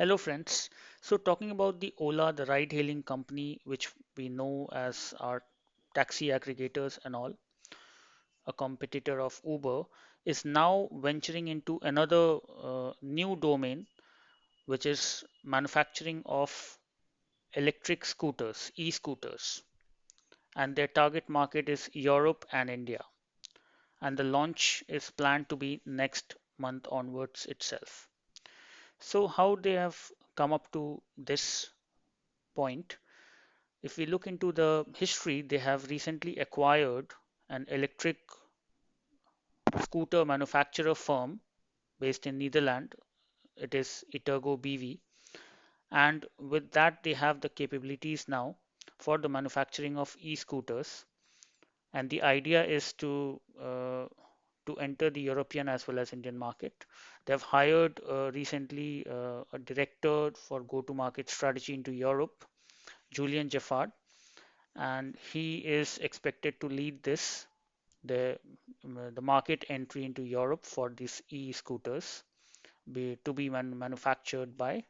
Hello friends. So talking about the Ola, the ride hailing company which we know as our taxi aggregators and all, a competitor of Uber, is now venturing into another new domain, which is manufacturing of electric scooters, e-scooters, and their target market is Europe and India, and the launch is planned to be next month onwards itself. So how they have come up to this point? If we look into the history, they have recently acquired an electric scooter manufacturer firm based in Netherlands. It is Itergo BV, and with that they have the capabilities now for the manufacturing of e-scooters. And the idea is to enter the European as well as Indian market. They have hired recently a director for go-to-market strategy into Europe, Julian Jaffard, and he is expected to lead the the market entry into Europe for these e-scooters to be manufactured by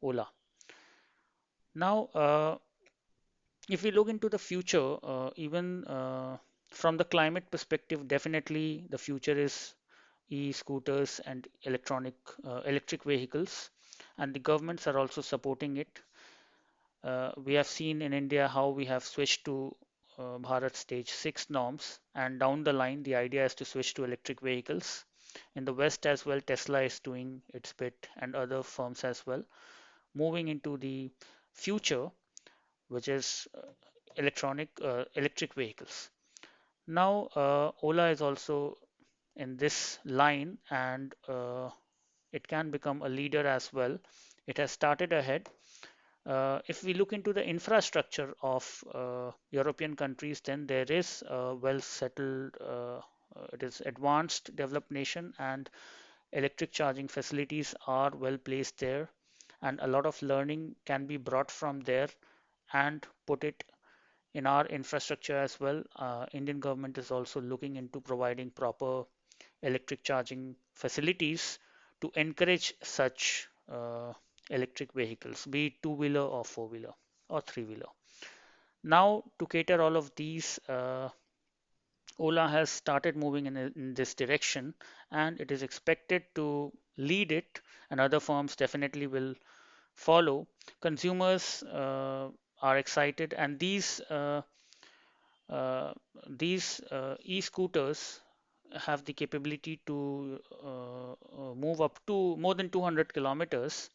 Ola. Now, if we look into the future, even from the climate perspective, definitely the future is e-scooters and electric vehicles, and the governments are also supporting it. We have seen in India how we have switched to Bharat Stage 6 norms, and down the line, the idea is to switch to electric vehicles. In the West as well, Tesla is doing its bit, and other firms as well, moving into the future, which is electric vehicles. Now, Ola is also in this line, and it can become a leader as well. It has started ahead. If we look into the infrastructure of European countries, then there is a well settled, it is advanced developed nation, and electric charging facilities are well placed there, and a lot of learning can be brought from there and put it in our infrastructure as well. Indian government is also looking into providing proper electric charging facilities to encourage such electric vehicles, be it two-wheeler or four-wheeler or three-wheeler. Now, to cater all of these, Ola has started moving in this direction, and it is expected to lead it, and other firms definitely will follow. Consumers are excited, and uh, these e-scooters have the capability to move up to more than 200 kilometers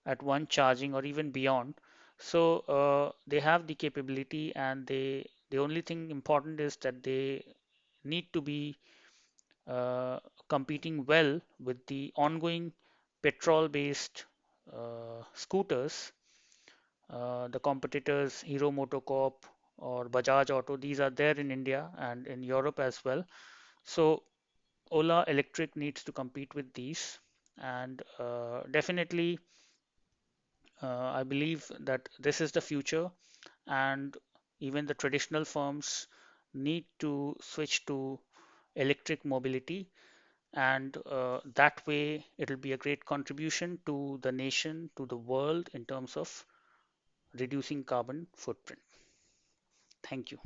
at one charging or even beyond. So they have the capability, and the only thing important is that they need to be uh, competing well with the ongoing petrol-based scooters. The competitors Hero MotoCorp or Bajaj Auto, these are there in India and in Europe as well. So Ola Electric needs to compete with these, and definitely I believe that this is the future, and even the traditional firms need to switch to electric mobility, and that way it'll be a great contribution to the nation, to the world in terms of reducing carbon footprint. Thank you.